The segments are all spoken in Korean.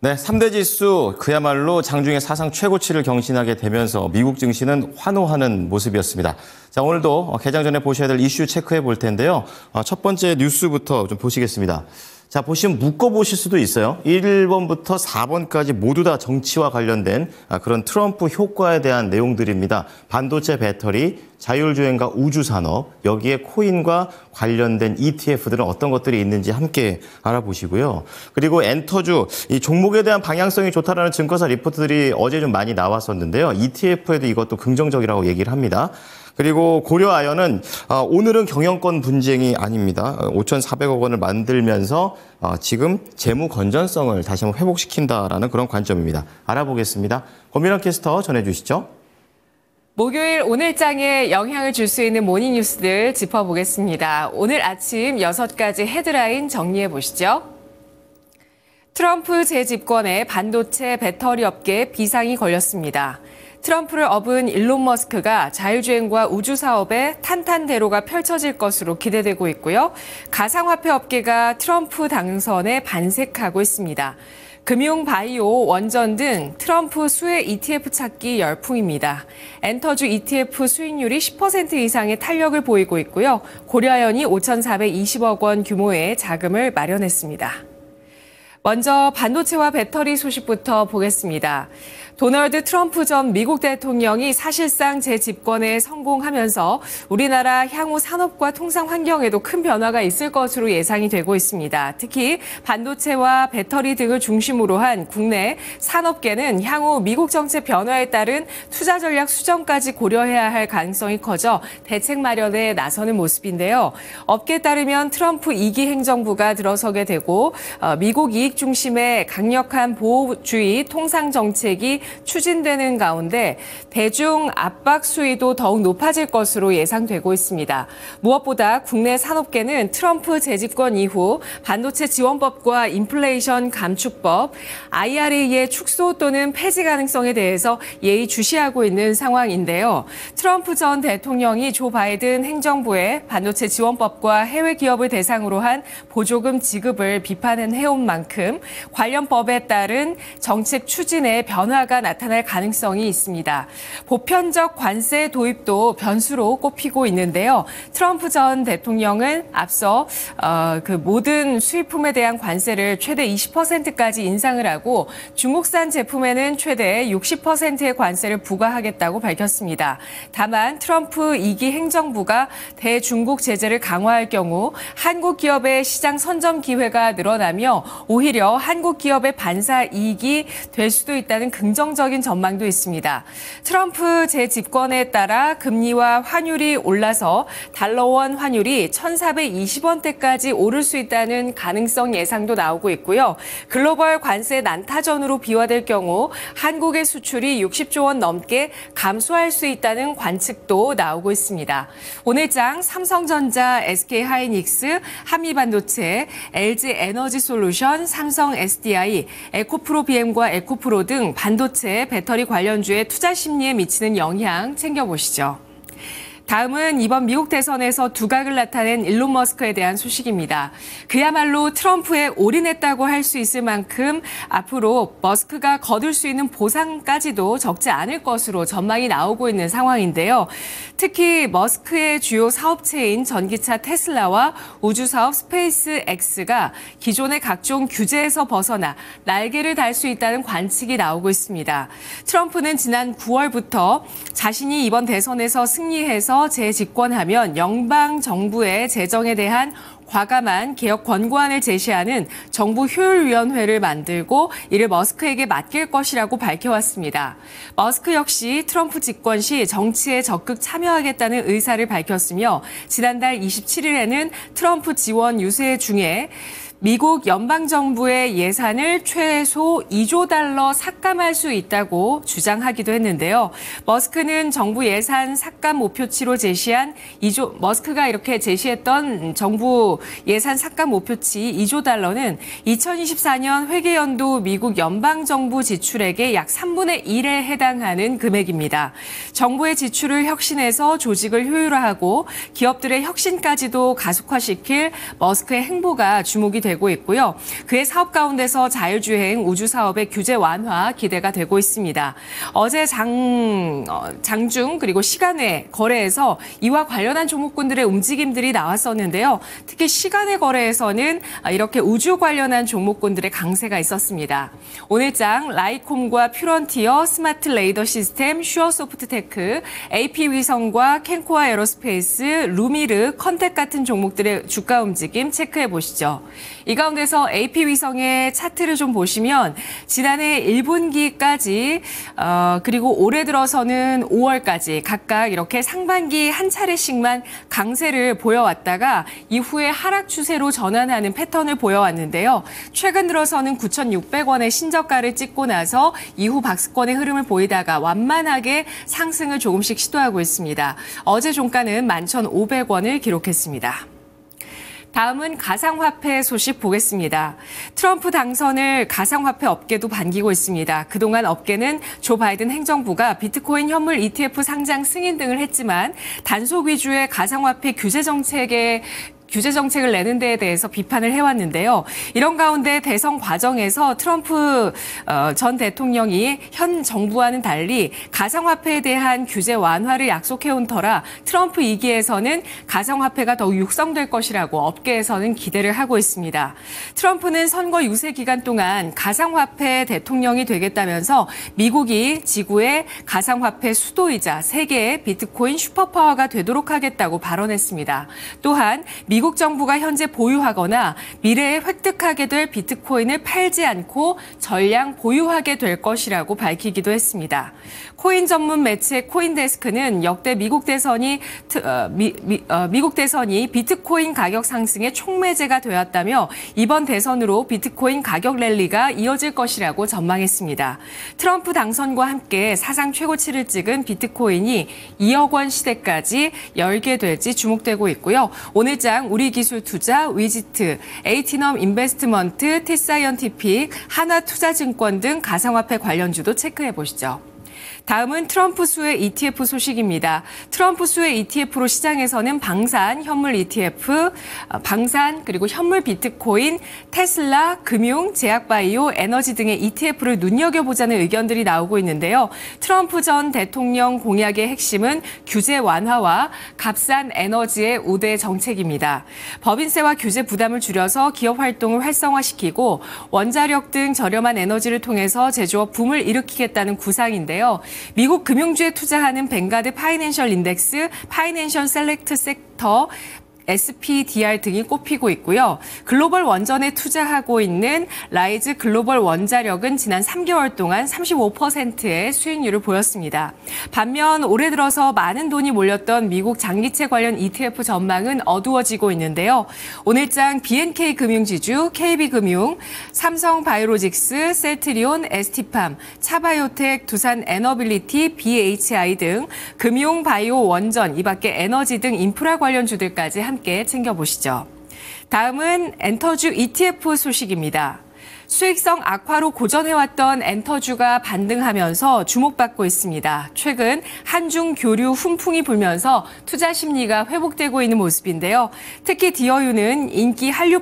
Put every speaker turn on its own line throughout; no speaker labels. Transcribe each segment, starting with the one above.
네, 3대 지수 그야말로 장중에 사상 최고치를 경신하게 되면서 미국 증시는 환호하는 모습이었습니다. 자, 오늘도 개장 전에 보셔야 될 이슈 체크해 볼 텐데요. 첫 번째 뉴스부터 좀 보시겠습니다. 자, 보시면 묶어보실 수도 있어요. 1번부터 4번까지 모두 다 정치와 관련된 그런 트럼프 효과에 대한 내용들입니다. 반도체 배터리, 자율주행과 우주산업, 여기에 코인과 관련된 ETF들은 어떤 것들이 있는지 함께 알아보시고요. 그리고 엔터주, 이 종목에 대한 방향성이 좋다라는 증권사 리포트들이 어제 좀 많이 나왔었는데요. ETF에도 이것도 긍정적이라고 얘기를 합니다. 그리고 고려아연은 오늘은 경영권 분쟁이 아닙니다. 5,400억 원을 만들면서 지금 재무 건전성을 다시 한번 회복시킨다라는 그런 관점입니다. 알아보겠습니다. 권민환 캐스터 전해주시죠.
목요일 오늘장에 영향을 줄 수 있는 모닝 뉴스들 짚어보겠습니다. 오늘 아침 6가지 헤드라인 정리해 보시죠. 트럼프 재집권에 반도체 배터리 업계에 비상이 걸렸습니다. 트럼프를 업은 일론 머스크가 자율주행과 우주 사업에 탄탄대로가 펼쳐질 것으로 기대되고 있고요. 가상화폐 업계가 트럼프 당선에 반색하고 있습니다. 금융, 바이오, 원전 등 트럼프 수혜 ETF 찾기 열풍입니다. 엔터주 ETF 수익률이 10% 이상의 탄력을 보이고 있고요. 고려아연이 5,420억 원 규모의 자금을 마련했습니다. 먼저 반도체와 배터리 소식부터 보겠습니다. 도널드 트럼프 전 미국 대통령이 사실상 재집권에 성공하면서 우리나라 향후 산업과 통상 환경에도 큰 변화가 있을 것으로 예상이 되고 있습니다. 특히 반도체와 배터리 등을 중심으로 한 국내 산업계는 향후 미국 정책 변화에 따른 투자 전략 수정까지 고려해야 할 가능성이 커져 대책 마련에 나서는 모습인데요. 업계에 따르면 트럼프 2기 행정부가 들어서게 되고 미국 이익 중심의 강력한 보호주의 통상 정책이 추진되는 가운데 대중 압박 수위도 더욱 높아질 것으로 예상되고 있습니다. 무엇보다 국내 산업계는 트럼프 재집권 이후 반도체 지원법과 인플레이션 감축법, IRA의 축소 또는 폐지 가능성에 대해서 예의주시하고 있는 상황인데요. 트럼프 전 대통령이 조 바이든 행정부의 반도체 지원법과 해외 기업을 대상으로 한 보조금 지급을 비판해온 만큼 관련 법에 따른 정책 추진에 변화가 나타날 가능성이 있습니다. 보편적 관세 도입도 변수로 꼽히고 있는데요. 트럼프 전 대통령은 앞서 모든 수입품에 대한 관세를 최대 20%까지 인상을 하고 중국산 제품에는 최대 60%의 관세를 부과하겠다고 밝혔습니다. 다만 트럼프 2기 행정부가 대중국 제재를 강화할 경우 한국 기업의 시장 선점 기회가 늘어나며 오히려 한국 기업의 반사 이익이 될 수도 있다는 긍정적인 전망도 있습니다. 트럼프 재집권에 따라 금리와 환율이 올라서 달러원 환율이 1,420원대까지 오를 수 있다는 가능성 예상도 나오고 있고요. 글로벌 관세 난타전으로 비화될 경우 한국의 수출이 60조 원 넘게 감소할 수 있다는 관측도 나오고 있습니다. 오늘장 삼성전자, SK하이닉스, 한미반도체, LG에너지솔루션, 삼성 SDI, 에코프로 BM과 에코프로 등 반도체, 배터리 관련주의 투자 심리에 미치는 영향 챙겨보시죠. 다음은 이번 미국 대선에서 두각을 나타낸 일론 머스크에 대한 소식입니다. 그야말로 트럼프에 올인했다고 할 수 있을 만큼 앞으로 머스크가 거둘 수 있는 보상까지도 적지 않을 것으로 전망이 나오고 있는 상황인데요. 특히 머스크의 주요 사업체인 전기차 테슬라와 우주사업 스페이스 X가 기존의 각종 규제에서 벗어나 날개를 달 수 있다는 관측이 나오고 있습니다. 트럼프는 지난 9월부터 자신이 이번 대선에서 승리해서 재집권하면 연방 정부의 재정에 대한 과감한 개혁 권고안을 제시하는 정부 효율위원회를 만들고 이를 머스크에게 맡길 것이라고 밝혀왔습니다. 머스크 역시 트럼프 집권 시 정치에 적극 참여하겠다는 의사를 밝혔으며 지난달 27일에는 트럼프 지원 유세 중에 미국 연방정부의 예산을 최소 2조 달러 삭감할 수 있다고 주장하기도 했는데요. 머스크는 정부 예산 삭감 목표치로 제시한 머스크가 이렇게 제시했던 정부 예산 삭감 목표치 2조 달러는 2024년 회계연도 미국 연방정부 지출액의 약 3분의 1에 해당하는 금액입니다. 정부의 지출을 혁신해서 조직을 효율화하고 기업들의 혁신까지도 가속화시킬 머스크의 행보가 주목이 되고 있고요. 그의 사업 가운데서 자율주행 우주 사업의 규제 완화 기대가 되고 있습니다. 어제 장중 그리고 시간외 거래에서 이와 관련한 종목군들의 움직임들이 나왔었는데요. 특히 시간외 거래에서는 이렇게 우주 관련한 종목군들의 강세가 있었습니다. 오늘장 라이콤과 퓨런티어, 스마트 레이더 시스템, 슈어소프트테크, AP위성과 켄코아 에어로스페이스, 루미르, 컨텍 같은 종목들의 주가 움직임 체크해 보시죠. 이 가운데서 AP위성의 차트를 좀 보시면 지난해 1분기까지 그리고 올해 들어서는 5월까지 각각 이렇게 상반기 한 차례씩만 강세를 보여왔다가 이후에 하락 추세로 전환하는 패턴을 보여왔는데요. 최근 들어서는 9,600원의 신저가를 찍고 나서 이후 박스권의 흐름을 보이다가 완만하게 상승을 조금씩 시도하고 있습니다. 어제 종가는 11,500원을 기록했습니다. 다음은 가상화폐 소식 보겠습니다. 트럼프 당선을 가상화폐 업계도 반기고 있습니다. 그동안 업계는 조 바이든 행정부가 비트코인 현물 ETF 상장 승인 등을 했지만 단속 위주의 가상화폐 규제 정책을 내는 데에 대해서 비판을 해왔는데요. 이런 가운데 대선 과정에서 트럼프 전 대통령이 현 정부와는 달리 가상화폐에 대한 규제 완화를 약속해온 터라 트럼프 2기에서는 가상화폐가 더욱 육성될 것이라고 업계에서는 기대를 하고 있습니다. 트럼프는 선거 유세 기간 동안 가상화폐 대통령이 되겠다면서 미국이 지구의 가상화폐 수도이자 세계의 비트코인 슈퍼파워가 되도록 하겠다고 발언했습니다. 또한 미국 정부가 현재 보유하거나 미래에 획득하게 될 비트코인을 팔지 않고 전량 보유하게 될 것이라고 밝히기도 했습니다. 코인 전문 매체 코인데스크는 역대 미국 대선이 비트코인 가격 상승의 촉매제가 되었다며 이번 대선으로 비트코인 가격 랠리가 이어질 것이라고 전망했습니다. 트럼프 당선과 함께 사상 최고치를 찍은 비트코인이 2억 원 시대까지 열게 될지 주목되고 있고요. 오늘장 우리기술투자, 위지트, 에이티넘 인베스트먼트, 티사이언티픽, 하나투자증권 등 가상화폐 관련주도 체크해 보시죠. 다음은 트럼프 수의 ETF 소식입니다. 트럼프 수의 ETF로 시장에서는 방산, 현물 ETF, 방산 그리고 현물 비트코인, 테슬라, 금융, 제약바이오, 에너지 등의 ETF를 눈여겨보자는 의견들이 나오고 있는데요. 트럼프 전 대통령 공약의 핵심은 규제 완화와 값싼 에너지의 우대 정책입니다. 법인세와 규제 부담을 줄여서 기업 활동을 활성화시키고 원자력 등 저렴한 에너지를 통해서 제조업 붐을 일으키겠다는 구상인데요. 미국 금융주에 투자하는 뱅가드 파이낸셜 인덱스, 파이낸셜 셀렉트 섹터, SPDR 등이 꼽히고 있고요. 글로벌 원전에 투자하고 있는 라이즈 글로벌 원자력은 지난 3개월 동안 35%의 수익률을 보였습니다. 반면 올해 들어서 많은 돈이 몰렸던 미국 장기채 관련 ETF 전망은 어두워지고 있는데요. 오늘장 BNK 금융지주, KB금융, 삼성바이오로직스, 셀트리온, ST팜, 차바이오텍, 두산 에너빌리티, BHI 등 금융, 바이오, 원전, 이밖에 에너지 등 인프라 관련주들까지 함께 챙겨보시죠. 다음은 엔터주 ETF 소식입니다. 수익성 악화로 고전해왔던 엔터주가 반등하면서 주목받고 있습니다. 최근 한중 교류 훈풍이 불면서 투자 심리가 회복되고 있는 모습인데요. 특히 디어유는 인기 한류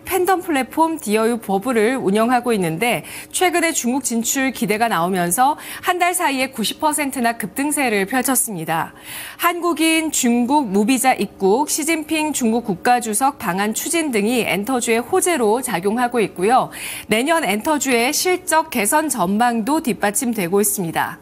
팬덤 플랫폼 디어유 버블을 운영하고 있는데 최근에 중국 진출 기대가 나오면서 한 달 사이에 90%나 급등세를 펼쳤습니다. 한국인 중국 무비자 입국, 시진핑 중국 국가주석 방한 추진 등이 엔터주의 호재로 작용하고 있고요. 내년 엔터주의 실적 개선 전망도 뒷받침되고 있습니다.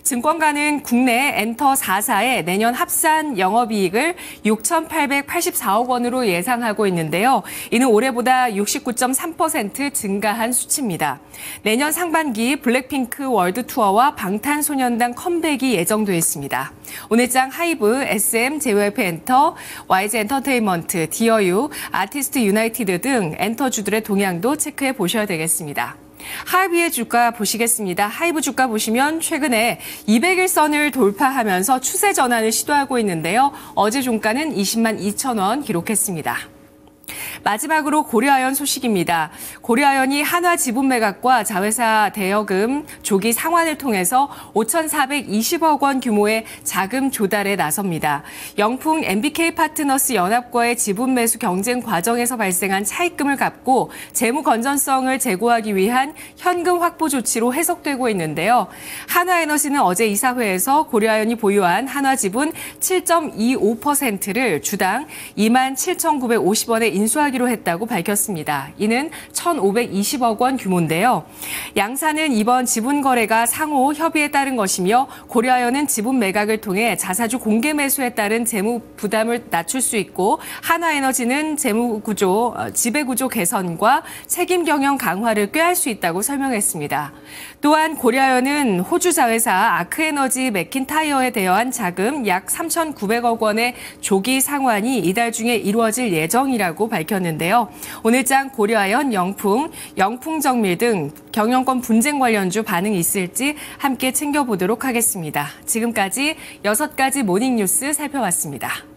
증권가는 국내 엔터 4사의 내년 합산 영업이익을 6,884억 원으로 예상하고 있는데요. 이는 올해보다 69.3% 증가한 수치입니다. 내년 상반기 블랙핑크 월드 투어와 방탄소년단 컴백이 예정돼 있습니다. 오늘장 하이브, SM, JYP 엔터, YG 엔터테인먼트, 디어유, 아티스트 유나이티드 등 엔터주들의 동향도 체크해 보셔야 되겠습니다. 하이브의 주가 보시겠습니다. 하이브 주가 보시면 최근에 200일선을 돌파하면서 추세 전환을 시도하고 있는데요. 어제 종가는 20만 2천 원 기록했습니다. 마지막으로 고려아연 소식입니다. 고려아연이 한화 지분 매각과 자회사 대여금 조기 상환을 통해서 5,420억 원 규모의 자금 조달에 나섭니다. 영풍 MBK 파트너스 연합과의 지분 매수 경쟁 과정에서 발생한 차입금을 갚고 재무 건전성을 제고하기 위한 현금 확보 조치로 해석되고 있는데요. 한화에너지는 어제 이사회에서 고려아연이 보유한 한화 지분 7.25%를 주당 27,950원에 인수하기로 했다고 밝혔습니다. 이는 1,520억 원 규모인데요. 양사는 이번 지분 거래가 상호 협의에 따른 것이며 고려아연은 지분 매각을 통해 자사주 공개 매수에 따른 재무 부담을 낮출 수 있고 한화에너지는 지배구조 개선과 책임 경영 강화를 꾀할 수 있다고 설명했습니다. 또한 고려아연은 호주 자회사 아크에너지 맥킨타이어에 대여한 자금 약 3,900억 원의 조기 상환이 이달 중에 이루어질 예정이라고 밝혔는데요. 오늘장 고려아연, 영풍정밀 등 경영권 분쟁 관련주 반응이 있을지 함께 챙겨보도록 하겠습니다. 지금까지 6가지 모닝뉴스 살펴봤습니다.